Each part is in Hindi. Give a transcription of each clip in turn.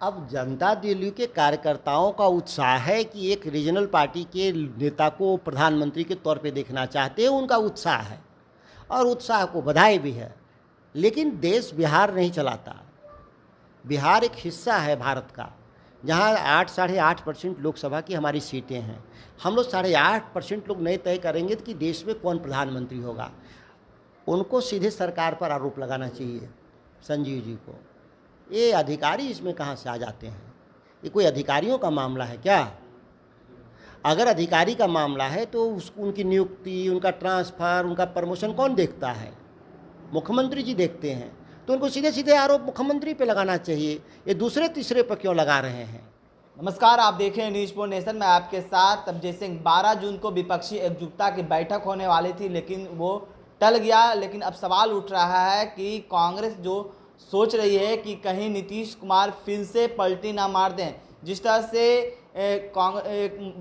अब जनता दल के कार्यकर्ताओं का उत्साह है कि एक रीजनल पार्टी के नेता को प्रधानमंत्री के तौर पे देखना चाहते हैं, उनका उत्साह है और उत्साह को बधाई भी है। लेकिन देश बिहार नहीं चलाता। बिहार एक हिस्सा है भारत का, जहाँ 8-8.5% लोकसभा की हमारी सीटें हैं। हम लोग 8.5% लोग नहीं तय करेंगे कि देश में कौन प्रधानमंत्री होगा। उनको सीधे सरकार पर आरोप लगाना चाहिए, संजीव जी को। ये अधिकारी इसमें कहाँ से आ जाते हैं? ये कोई अधिकारियों का मामला है क्या? अगर अधिकारी का मामला है तो उनकी नियुक्ति, उनका ट्रांसफ़र, उनका प्रमोशन कौन देखता है? मुख्यमंत्री जी देखते हैं। तो उनको सीधे सीधे आरोप मुख्यमंत्री पे लगाना चाहिए। ये दूसरे तीसरे पर क्यों लगा रहे हैं? नमस्कार, आप देख रहे हैं न्यूज़ पोस्ट नेशन में आपके साथ तबजेद सिंह। 12 जून को विपक्षी एकजुटता की बैठक होने वाली थी, लेकिन वो टल गया। लेकिन अब सवाल उठ रहा है कि कांग्रेस जो सोच रही है कि कहीं नीतीश कुमार फिर से पलटी ना मार दें। जिस तरह से एक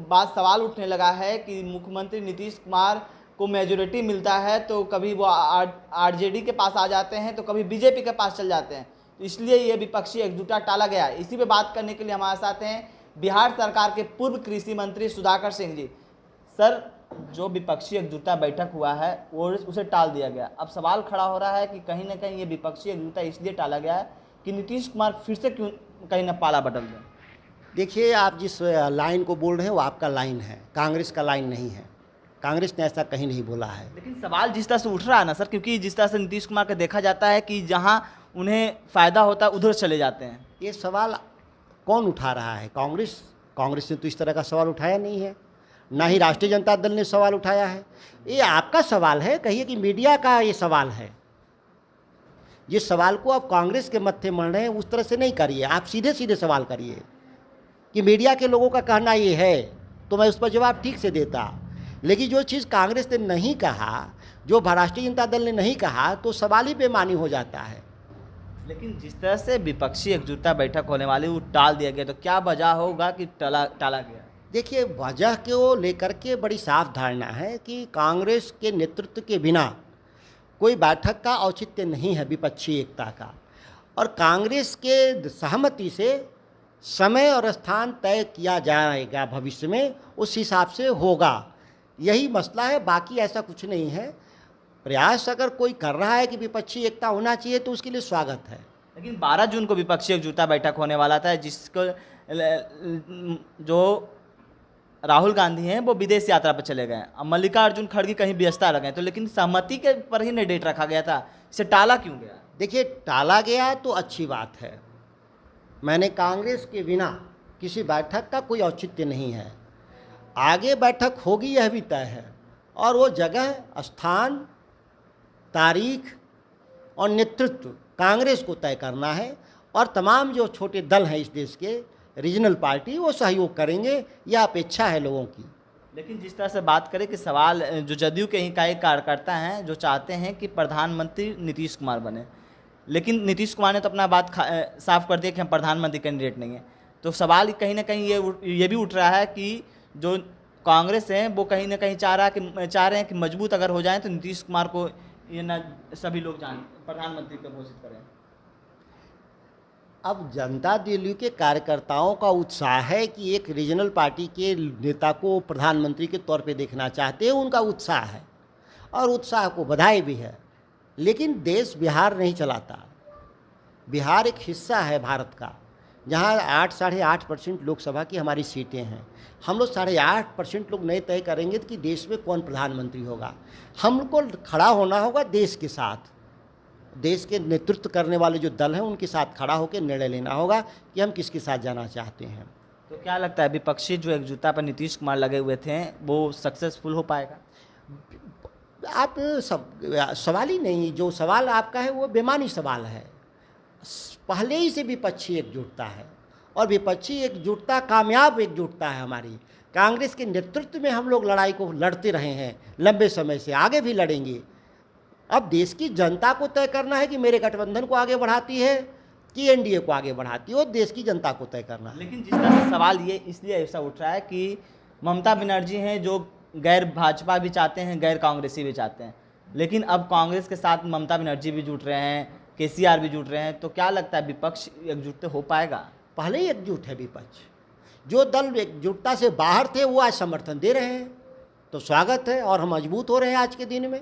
बात सवाल उठने लगा है कि मुख्यमंत्री नीतीश कुमार को मेजोरिटी मिलता है तो कभी वो आरजेडी के पास आ जाते हैं तो कभी बीजेपी के पास चल जाते हैं, तो इसलिए ये विपक्षी एकजुटता टाला गया। इसी पे बात करने के लिए हमारे साथ हैं बिहार सरकार के पूर्व कृषि मंत्री सुधाकर सिंह जी। सर, जो विपक्षी एकजुटता बैठक हुआ है वो उसे टाल दिया गया। अब सवाल खड़ा हो रहा है कि कहीं ना कहीं ये विपक्षी एकजुटता इसलिए टाला गया है कि नीतीश कुमार फिर से क्यों कहीं ना पाला बदल दें। देखिए, आप जिस लाइन को बोल रहे हैं वो आपका लाइन है, कांग्रेस का लाइन नहीं है। कांग्रेस ने ऐसा कहीं नहीं बोला है। लेकिन सवाल जिस तरह से उठ रहा है ना सर, क्योंकि जिस तरह से नीतीश कुमार का देखा जाता है कि जहां उन्हें फ़ायदा होता है उधर चले जाते हैं। ये सवाल कौन उठा रहा है? कांग्रेस ने तो इस तरह का सवाल उठाया नहीं है, ना ही राष्ट्रीय जनता दल ने सवाल उठाया है। ये आपका सवाल है, कहिए कि मीडिया का ये सवाल है। जिस सवाल को आप कांग्रेस के मत्थे मढ़ रहे हैं उस तरह से नहीं करिए। आप सीधे सीधे सवाल करिए कि मीडिया के लोगों का कहना ये है, तो मैं उस पर जवाब ठीक से देता। लेकिन जो चीज़ कांग्रेस ने नहीं कहा, जो राष्ट्रीय जनता दल ने नहीं कहा, तो सवाल ही बेमानी हो जाता है। लेकिन जिस तरह से विपक्षी एकजुटता बैठक होने वाली वो टाल दिया गया, तो क्या वजह होगा कि टाला गया? देखिए, वजह को लेकर के बड़ी साफ धारणा है कि कांग्रेस के नेतृत्व के बिना कोई बैठक का औचित्य नहीं है विपक्षी एकता का, और कांग्रेस के सहमति से समय और स्थान तय किया जाएगा भविष्य में, उस हिसाब से होगा। यही मसला है, बाकी ऐसा कुछ नहीं है। प्रयास अगर कोई कर रहा है कि विपक्षी एकता होना चाहिए तो उसके लिए स्वागत है। लेकिन 12 जून को विपक्षी एकजुटता बैठक होने वाला था, जिसको जो राहुल गांधी हैं वो विदेश यात्रा पर चले गए। अब मल्लिकार्जुन खड़गे कहीं व्यस्तता लगे, तो लेकिन सहमति के पर ही डेट रखा गया था, इसे टाला क्यों गया? देखिए, टाला गया तो अच्छी बात है। मैंने कांग्रेस के बिना किसी बैठक का कोई औचित्य नहीं है। आगे बैठक होगी यह भी तय है, और वो जगह, स्थान, तारीख और नेतृत्व कांग्रेस को तय करना है, और तमाम जो छोटे दल हैं इस देश के रीजनल पार्टी वो सहयोग करेंगे, यह अपेक्षा है लोगों की। लेकिन जिस तरह से बात करें कि सवाल जो जदयू के ही कई कार्यकर्ता हैं जो चाहते हैं कि प्रधानमंत्री नीतीश कुमार बने, लेकिन नीतीश कुमार ने तो अपना बात साफ कर दिया कि हम प्रधानमंत्री कैंडिडेट नहीं हैं। तो सवाल कहीं ना कहीं ये भी उठ रहा है कि जो कांग्रेस है वो कहीं ना कहीं चाह रहे हैं कि मजबूत अगर हो जाए तो नीतीश कुमार को ये ना सभी लोग प्रधानमंत्री को घोषित करें। अब जनता दल के कार्यकर्ताओं का उत्साह है कि एक रीजनल पार्टी के नेता को प्रधानमंत्री के तौर पे देखना चाहते हैं, उनका उत्साह है और उत्साह को बधाई भी है। लेकिन देश बिहार नहीं चलाता। बिहार एक हिस्सा है भारत का, जहाँ 8-8.5% लोकसभा की हमारी सीटें हैं। हम लोग 8.5% लोग नहीं तय करेंगे कि देश में कौन प्रधानमंत्री होगा। हमको खड़ा होना होगा देश के साथ, देश के नेतृत्व करने वाले जो दल हैं उनके साथ खड़ा होकर निर्णय लेना होगा कि हम किसके साथ जाना चाहते हैं। तो क्या लगता है विपक्षी जो एकजुटता पर नीतीश कुमार लगे हुए थे वो सक्सेसफुल हो पाएगा? आप सवाल ही नहीं, जो सवाल आपका है वो बेमानी सवाल है। पहले ही से विपक्षी एकजुटता है, और विपक्षी एकजुटता कामयाब एकजुटता है हमारी। कांग्रेस के नेतृत्व में हम लोग लड़ाई को लड़ते रहे हैं लंबे समय से, आगे भी लड़ेंगे। अब देश की जनता को तय करना है कि मेरे गठबंधन को आगे बढ़ाती है कि एनडीए को आगे बढ़ाती है, वो देश की जनता को तय करना है। लेकिन जिस तरह से सवाल ये इसलिए ऐसा उठ रहा है कि ममता बनर्जी हैं जो गैर भाजपा भी चाहते हैं, गैर कांग्रेसी भी चाहते हैं, लेकिन अब कांग्रेस के साथ ममता बनर्जी भी जुट रहे हैं, केसीआर भी जुट रहे हैं। तो क्या लगता है विपक्ष एकजुट हो पाएगा? पहले ही एकजुट है विपक्ष। जो दल एकजुटता से बाहर थे वो आज समर्थन दे रहे हैं, तो स्वागत है और हम मजबूत हो रहे हैं आज के दिन में।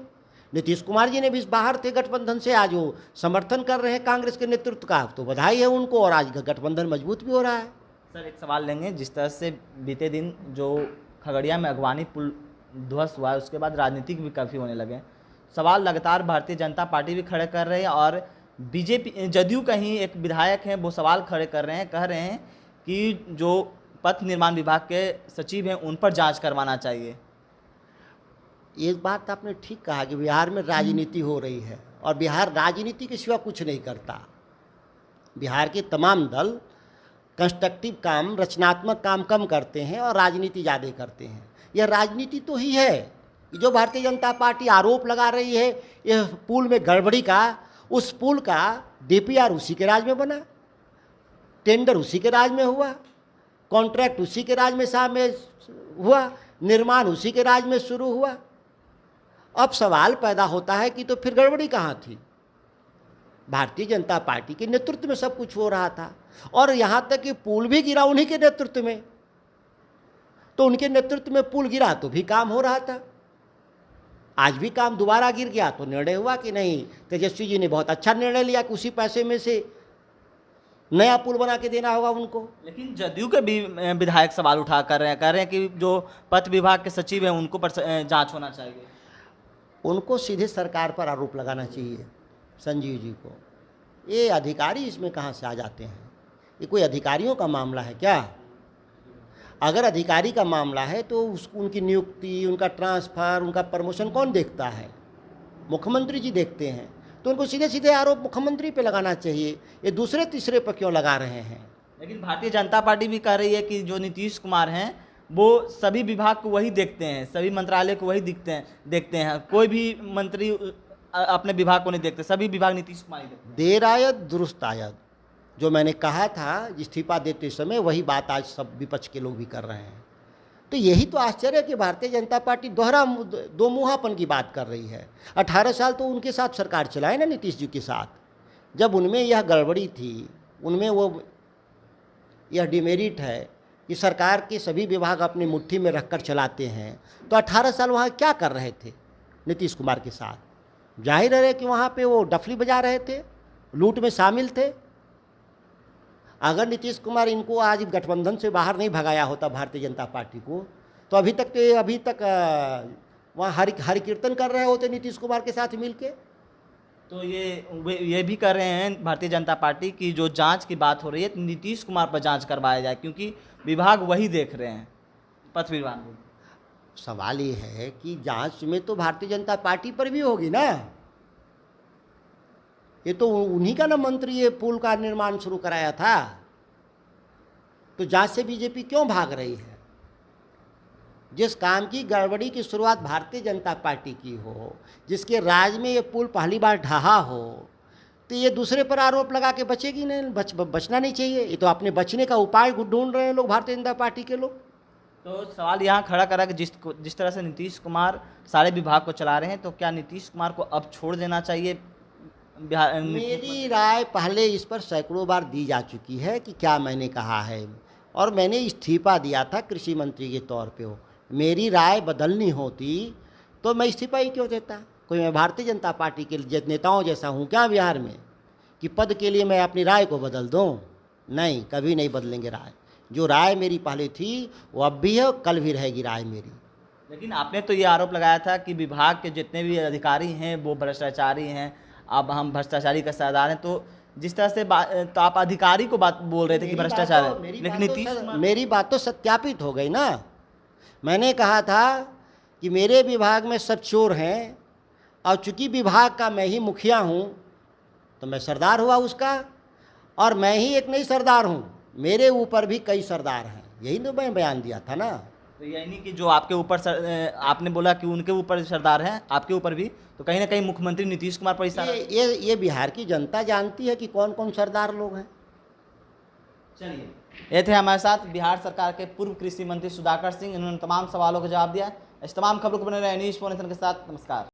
नीतीश कुमार जी ने भी बाहर थे गठबंधन से, आज वो समर्थन कर रहे हैं कांग्रेस के नेतृत्व का, तो बधाई है उनको, और आज गठबंधन मजबूत भी हो रहा है। सर एक सवाल लेंगे, जिस तरह से बीते दिन जो खगड़िया में अगवानी पुल ध्वस्त हुआ है उसके बाद राजनीतिक भी काफ़ी होने लगे, सवाल लगातार भारतीय जनता पार्टी भी खड़े कर रहे हैं और बीजेपी जदयू का ही एक विधायक हैं वो सवाल खड़े कर रहे हैं, कह रहे हैं कि जो पथ निर्माण विभाग के सचिव हैं उन पर जांच करवाना चाहिए। ये बात आपने ठीक कहा कि बिहार में राजनीति हो रही है और बिहार राजनीति के सिवा कुछ नहीं करता। बिहार के तमाम दल कंस्ट्रक्टिव काम, रचनात्मक काम कम करते हैं और राजनीति ज़्यादा करते हैं। यह राजनीति तो ही है कि जो भारतीय जनता पार्टी आरोप लगा रही है यह पुल में गड़बड़ी का, उस पुल का डीपीआर उसी के राज में बना, टेंडर उसी के राज में हुआ, कॉन्ट्रैक्ट उसी के राज में शामिल हुआ, निर्माण उसी के राज में शुरू हुआ। अब सवाल पैदा होता है कि तो फिर गड़बड़ी कहाँ थी? भारतीय जनता पार्टी के नेतृत्व में सब कुछ हो रहा था और यहाँ तक कि पुल भी गिरा उन्हीं के नेतृत्व में, तो उनके नेतृत्व में पुल गिरा तो भी काम हो रहा था। आज भी काम दोबारा गिर गया तो निर्णय हुआ कि नहीं, तेजस्वी जी ने बहुत अच्छा निर्णय लिया कि उसी पैसे में से नया पुल बना के देना होगा उनको। लेकिन जदयू के भी विधायक सवाल उठा कर रहे हैं, कह रहे हैं कि जो पथ विभाग के सचिव हैं उनको पर जांच होना चाहिए। उनको सीधे सरकार पर आरोप लगाना चाहिए, संजीव जी को। ये अधिकारी इसमें कहाँ से आ जाते हैं? ये कोई अधिकारियों का मामला है क्या? अगर अधिकारी का मामला है तो उसको उनकी नियुक्ति, उनका ट्रांसफ़र, उनका प्रमोशन कौन देखता है? मुख्यमंत्री जी देखते हैं। तो उनको सीधे सीधे आरोप मुख्यमंत्री पे लगाना चाहिए, ये दूसरे तीसरे पर क्यों लगा रहे हैं? लेकिन भारतीय जनता पार्टी भी कह रही है कि जो नीतीश कुमार हैं वो सभी विभाग को वही देखते हैं, सभी मंत्रालय को वही देखते हैं, कोई भी मंत्री अपने विभाग को नहीं देखते, सभी विभाग नीतीश कुमार ही देखते हैं। देर आयत दुरुस्त आयत, जो मैंने कहा था इस्तीफा देते समय वही बात आज सब विपक्ष के लोग भी कर रहे हैं। तो यही तो आश्चर्य है कि भारतीय जनता पार्टी दो मुहापन की बात कर रही है। 18 साल तो उनके साथ सरकार चलाए ना नीतीश जी के साथ, जब उनमें यह गड़बड़ी थी, उनमें वो यह डिमेरिट है कि सरकार के सभी विभाग अपनी मुट्ठी में रखकर चलाते हैं, तो 18 साल वहाँ क्या कर रहे थे नीतीश कुमार के साथ? जाहिर है कि वहाँ पे वो डफली बजा रहे थे, लूट में शामिल थे। अगर नीतीश कुमार इनको आज गठबंधन से बाहर नहीं भगाया होता भारतीय जनता पार्टी को, तो अभी तक वहाँ हरि कीर्तन कर रहे होते नीतीश कुमार के साथ मिलके। तो ये भी कर रहे हैं भारतीय जनता पार्टी की जो जांच की बात हो रही है तो नीतीश कुमार पर जांच करवाया जाए, क्योंकि विभाग वही देख रहे हैं, पथ विभाग। सवाल ये है कि जांच में तो भारतीय जनता पार्टी पर भी होगी ना, ये तो उन्हीं का ना मंत्री ये पुल का निर्माण शुरू कराया था, तो जांच से बीजेपी क्यों भाग रही है? जिस काम की गड़बड़ी की शुरुआत भारतीय जनता पार्टी की हो, जिसके राज में ये पुल पहली बार ढहा हो, तो ये दूसरे पर आरोप लगा के बचेगी नहीं, बचना नहीं चाहिए। ये तो अपने बचने का उपाय ढूंढ रहे हैं लोग, भारतीय जनता पार्टी के लोग। तो सवाल यहाँ खड़ा करा कि जिस तरह से नीतीश कुमार सारे विभाग को चला रहे हैं, तो क्या नीतीश कुमार को अब छोड़ देना चाहिए? मेरी राय पहले इस पर सैकड़ों बार दी जा चुकी है कि क्या मैंने कहा है, और मैंने इस्तीफा दिया था कृषि मंत्री के तौर पे। हो मेरी राय बदलनी होती तो मैं इस्तीफा ही क्यों देता? कोई मैं भारतीय जनता पार्टी के नेताओं जैसा हूँ क्या बिहार में कि पद के लिए मैं अपनी राय को बदल दूँ? नहीं, कभी नहीं बदलेंगे राय। जो राय मेरी पहले थी वो अब भी है, कल भी रहेगी राय मेरी। लेकिन आपने तो ये आरोप लगाया था कि विभाग के जितने भी अधिकारी हैं वो भ्रष्टाचारी हैं, अब हम भ्रष्टाचारी का सरदार हैं। तो जिस तरह से तो आप अधिकारी को बात बोल रहे थे कि भ्रष्टाचार है, लेकिन नीतीश मेरी बात तो सत्यापित हो गई ना। मैंने कहा था कि मेरे विभाग में सब चोर हैं और चूंकि विभाग का मैं ही मुखिया हूँ तो मैं सरदार हुआ उसका, और मैं ही एक नहीं सरदार हूँ, मेरे ऊपर भी कई सरदार हैं। यही तो मैं बयान दिया था ना। तो यही नहीं कि जो आपके ऊपर आपने बोला कि उनके ऊपर सरदार हैं, आपके ऊपर भी, तो कहीं ना कहीं मुख्यमंत्री नीतीश कुमार पर ये बिहार की जनता जानती है कि कौन कौन सरदार लोग हैं। चलिए, ये थे हमारे साथ बिहार सरकार के पूर्व कृषि मंत्री सुधाकर सिंह। इन्होंने तमाम सवालों का जवाब दिया। इस तमाम खबरों को बने रहे न्यूज़ 4 नेशन के साथ। नमस्कार।